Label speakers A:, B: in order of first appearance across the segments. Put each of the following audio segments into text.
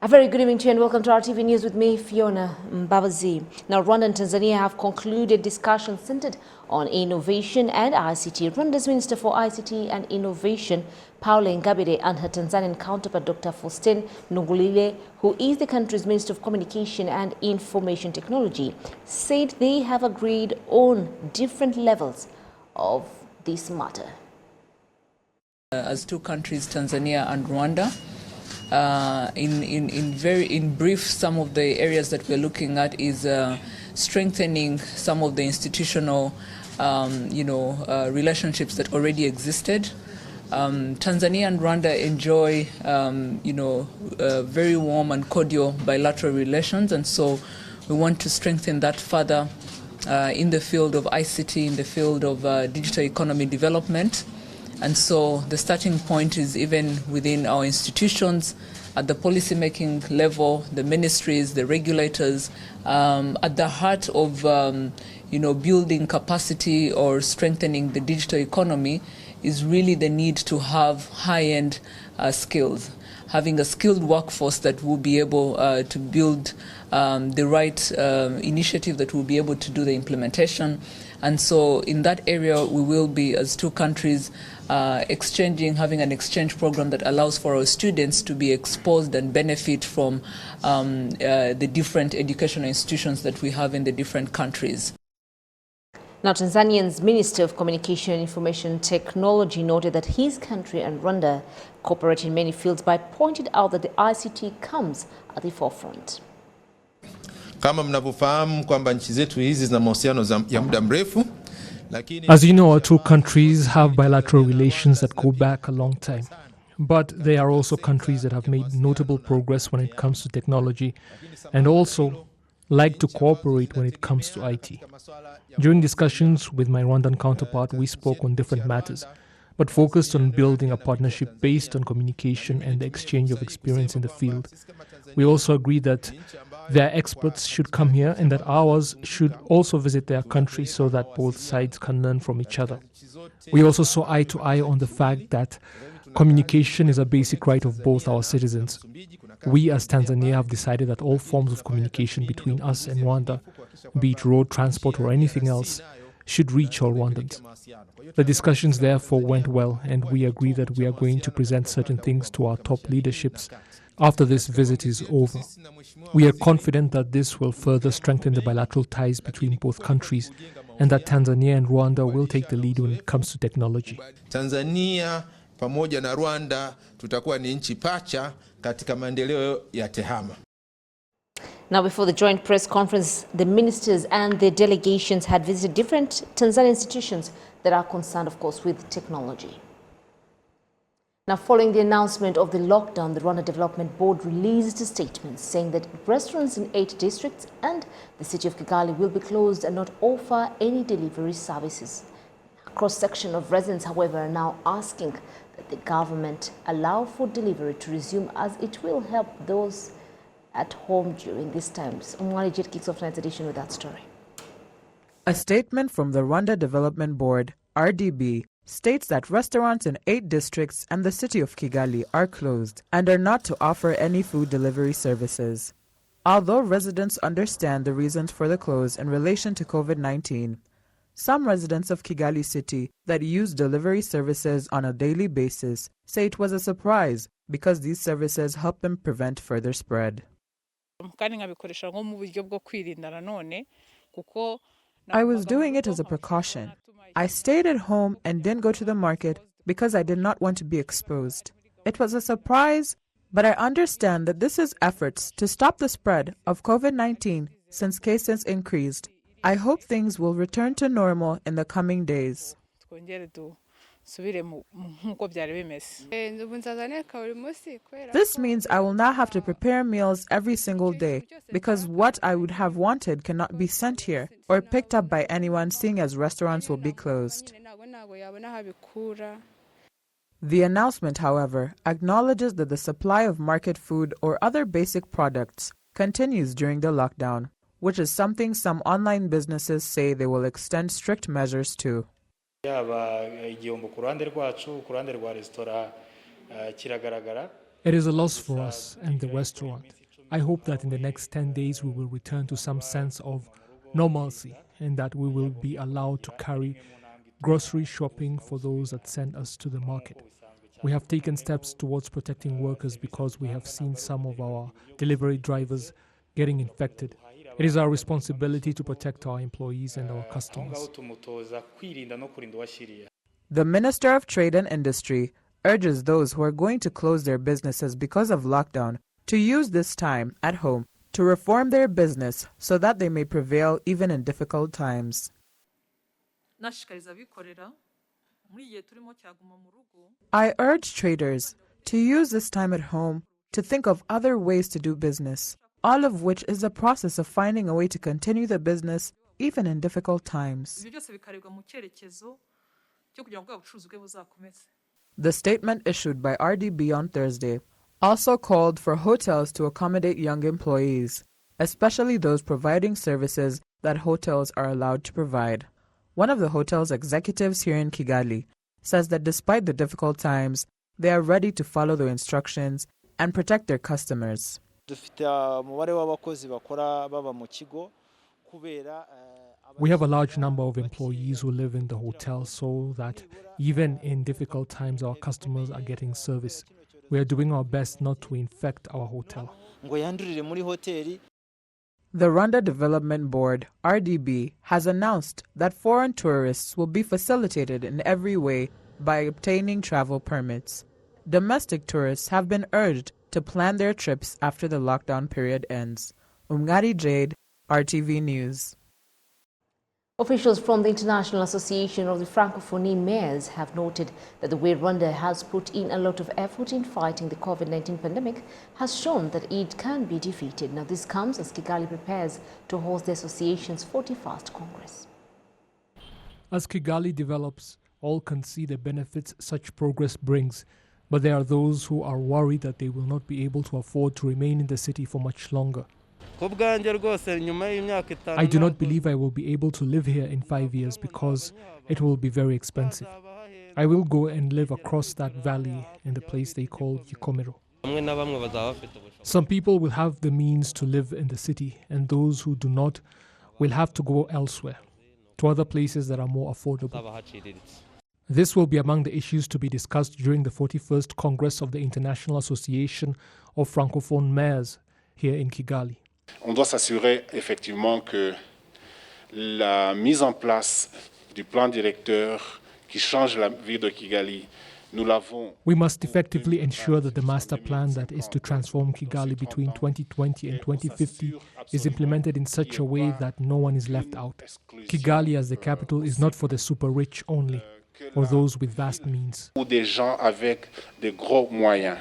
A: A very good evening to you and welcome to our TV News with me, Fiona Mbabazi. Now, Rwanda and Tanzania have concluded discussions centered on innovation and ICT. Rwanda's Minister for ICT and Innovation, Paula Ngabire, and her Tanzanian counterpart, Dr. Faustin Nugulile, who is the country's Minister of Communication and Information Technology, said they have agreed on different levels of this matter.
B: As two countries, Tanzania and Rwanda, in brief, some of the areas that we're looking at is strengthening some of the institutional relationships that already existed. Tanzania and Rwanda enjoy very warm and cordial bilateral relations, and so we want to strengthen that further in the field of ICT, in the field of digital economy development. And so the starting point is even within our institutions, at the policy-making level, the ministries, the regulators, at the heart of building capacity or strengthening the digital economy is really the need to have high-end skills, having a skilled workforce that will be able to build the right initiative that will be able to do the implementation. And so in that area, we will be, as two countries, having an exchange program that allows for our students to be exposed and benefit from the different educational institutions that we have in the different countries.
A: Now, Tanzania's Minister of Communication and Information Technology noted that his country and Rwanda cooperate in many fields, but pointed out that the ICT comes at the forefront.
C: Kama mnavyofahamu kwamba nchi zetu hizi zina mahusiano ya muda mrefu.
D: As you know, our two countries have bilateral relations that go back a long time. But they are also countries that have made notable progress when it comes to technology and also like to cooperate when it comes to IT. During discussions with my Rwandan counterpart, we spoke on different matters, but focused on building a partnership based on communication and the exchange of experience in the field. We also agreed that their experts should come here and that ours should also visit their country so that both sides can learn from each other. We also saw eye to eye on the fact that communication is a basic right of both our citizens. We as Tanzania have decided that all forms of communication between us and Rwanda, be it road transport or anything else, should reach all Rwandans. The discussions therefore went well, and we agree that we are going to present certain things to our top leaderships after this visit is over. We are confident that this will further strengthen the bilateral ties between both countries and that Tanzania and Rwanda will take the lead when it comes to technology.
C: Tanzania pamoja na Rwanda tutakuwa ni nchi pacha katika maendeleo ya tehama.
A: Now, before the joint press conference, the ministers and their delegations had visited different Tanzanian institutions that are concerned, of course, with technology. Now, following the announcement of the lockdown, the Rwanda Development Board released a statement saying that restaurants in 8 districts and the city of Kigali will be closed and not offer any delivery services. A cross-section of residents, however, are now asking that the government allow for delivery to resume, as it will help those at home during these times. Umwali Jet kicks off tonight's edition with that story.
E: A statement from the Rwanda Development Board, RDB, states that restaurants in 8 districts and the city of Kigali are closed and are not to offer any food delivery services. Although residents understand the reasons for the close in relation to COVID-19, some residents of Kigali city that use delivery services on a daily basis say it was a surprise because these services help them prevent further spread. I was doing it as a precaution. I stayed at home and didn't go to the market because I did not want to be exposed. It was a surprise, but I understand that this is efforts to stop the spread of COVID-19 since cases increased. I hope things will return to normal in the coming days. This means I will not have to prepare meals every single day because what I would have wanted cannot be sent here or picked up by anyone, seeing as restaurants will be closed. The announcement, however, acknowledges that the supply of market food or other basic products continues during the lockdown, which is something some online businesses say they will extend strict measures to.
D: It is a loss for us and the restaurant. I hope that in the next 10 days we will return to some sense of normalcy and that we will be allowed to carry grocery shopping for those that send us to the market. We have taken steps towards protecting workers because we have seen some of our delivery drivers getting infected. It is our responsibility to protect our employees and our customers.
E: The Minister of Trade and Industry urges those who are going to close their businesses because of lockdown to use this time at home to reform their business so that they may prevail even in difficult times. I urge traders to use this time at home to think of other ways to do business, all of which is the process of finding a way to continue the business even in difficult times. The statement issued by RDB on Thursday also called for hotels to accommodate young employees, especially those providing services that hotels are allowed to provide. One of the hotel's executives here in Kigali says that despite the difficult times, they are ready to follow the instructions and protect their customers.
D: We have a large number of employees who live in the hotel so that even in difficult times our customers are getting service. We are doing our best not to infect our hotel.
E: The Rwanda Development Board, RDB, has announced that foreign tourists will be facilitated in every way by obtaining travel permits. Domestic tourists have been urged to plan their trips after the lockdown period ends. Umngari Jade, RTV News.
A: Officials from the International Association of the Francophone mayors have noted that the way Rwanda has put in a lot of effort in fighting the COVID-19 pandemic has shown that it can be defeated. Now, this comes as Kigali prepares to host the association's 41st Congress.
D: As Kigali develops, all can see the benefits such progress brings, but there are those who are worried that they will not be able to afford to remain in the city for much longer. I do not believe I will be able to live here in 5 years because it will be very expensive. I will go and live across that valley in the place they call Gikomero. Some people will have the means to live in the city, and those who do not will have to go elsewhere, to other places that are more affordable. This will be among the issues to be discussed during the 41st Congress of the International Association of Francophone Mayors here in Kigali.
F: On doit s'assurer effectivement que la mise en place du plan directeur qui change la vie de Kigali, nous l'avons.
D: We must effectively ensure that the master plan that is to transform Kigali between 2020 and 2050 is implemented in such a way that no one is left out. Kigali as the capital is not for the super rich only, or those with vast means.
F: Ou des gens avec des gros moyens.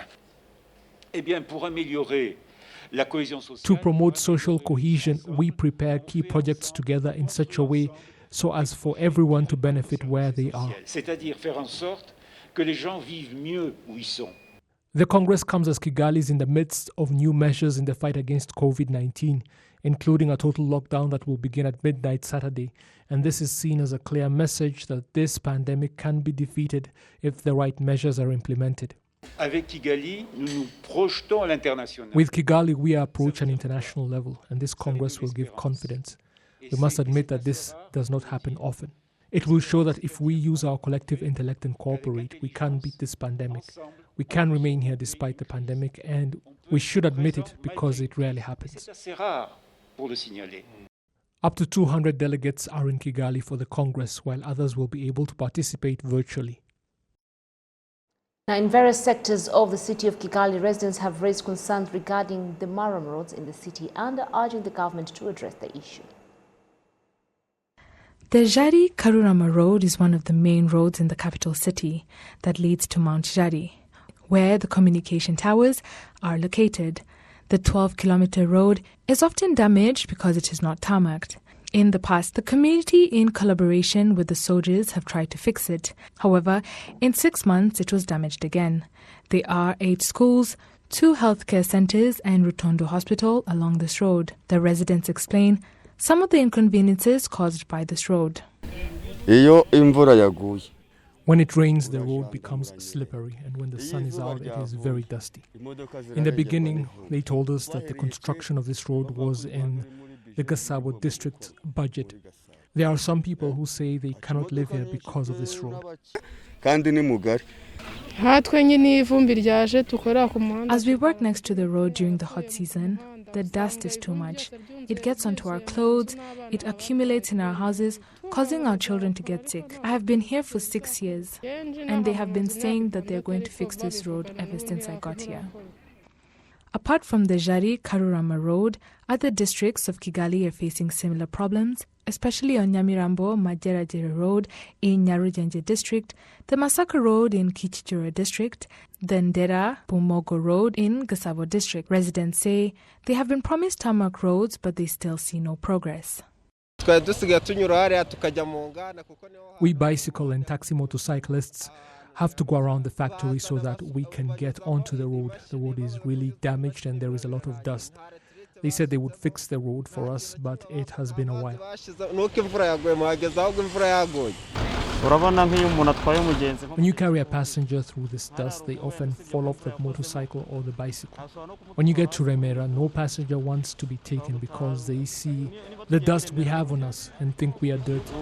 G: Eh bien, pour améliorer
D: to promote social cohesion, we prepare key projects together in such a way so as for everyone to benefit where they are. The Congress comes as Kigali is in the midst of new measures in the fight against COVID-19, including a total lockdown that will begin at midnight Saturday. And this is seen as a clear message that this pandemic can be defeated if the right measures are implemented.
G: Avec Kigali, nous nous projetons à l'international.
D: With Kigali, we approach an international level, and this Congress will give confidence. We must admit that this does not happen often. It will show that if we use our collective intellect and cooperate, we can beat this pandemic. We can remain here despite the pandemic, and we should admit it because it rarely happens. Up to 200 delegates are in Kigali for the Congress, while others will be able to participate virtually.
A: Now, in various sectors of the city of Kigali, residents have raised concerns regarding the maram roads in the city and are urging the government to address the issue.
H: The Jari-Karurama Road is one of the main roads in the capital city that leads to Mount Jari, where the communication towers are located. The 12-kilometer road is often damaged because it is not tarmacked. In the past, the community, in collaboration with the soldiers, have tried to fix it. However, in 6 months, it was damaged again. There are 8 schools, 2 healthcare centers, and Rutondo Hospital along this road. The residents explain some of the inconveniences caused by this road.
D: When it rains, the road becomes slippery, and when the sun is out, it is very dusty. In the beginning, they told us that the construction of this road was in the Gasabo district budget. There are some people who say they cannot live here because of this road.
H: As we work next to the road during the hot season, the dust is too much. It gets onto our clothes, it accumulates in our houses, causing our children to get sick. I have been here for 6 years, and they have been saying that they're going to fix this road ever since I got here. Apart from the Jari-Karurama road, other districts of Kigali are facing similar problems, especially on Nyamirambo-Mageragere road in Nyarugenge district, the Masaka road in Kichichiro district, the Ndera-Bumogo road in Gasabo district. Residents say they have been promised tarmac roads, but they still see no progress.
D: We bicycle and taxi motorcyclists have to go around the factory so that we can get onto the road. The road is really damaged and there is a lot of dust. They said they would fix the road for us, but it has been a while. When you carry a passenger through this dust, they often fall off the motorcycle or the bicycle. When you get to Remera, no passenger wants to be taken because they see the dust we have on us and think we are dirty.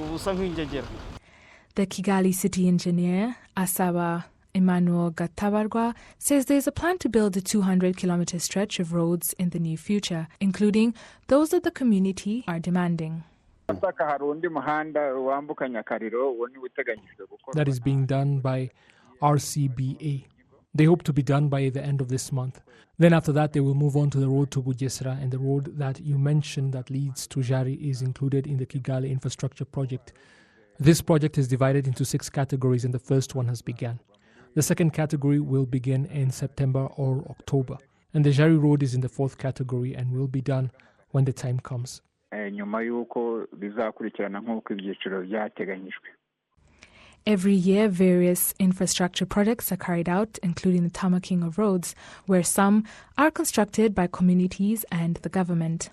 H: The Kigali city engineer, Asaba Emmanuel Gatabarwa, says there is a plan to build a 200-kilometer stretch of roads in the near future, including those that the community are demanding.
D: That is being done by RCBA. They hope to be done by the end of this month. Then after that, they will move on to the road to Bugesera, and the road that you mentioned that leads to Jari is included in the Kigali infrastructure project. This project is divided into 6 categories, and the first one has begun. The second category will begin in September or October, and the Jari road is in the 4th category and will be done when the time comes.
H: Every year, various infrastructure projects are carried out, including the tarmacking of roads, where some are constructed by communities and the government.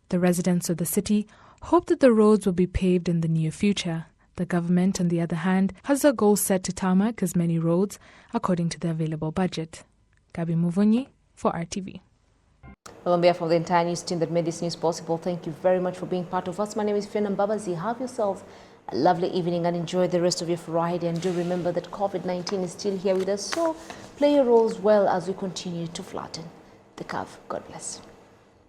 H: The residents of the city hope that the roads will be paved in the near future. The government, on the other hand, has a goal set to tarmac as many roads according to the available budget. Gabi Muvunyi for RTV.
A: Well, on behalf of the entire news team that made this news possible, thank you very much for being part of us. My name is Fiona Mbabazi. Have yourself a lovely evening and enjoy the rest of your Friday. And do remember that COVID-19 is still here with us, so play your roles well as we continue to flatten the curve. God bless.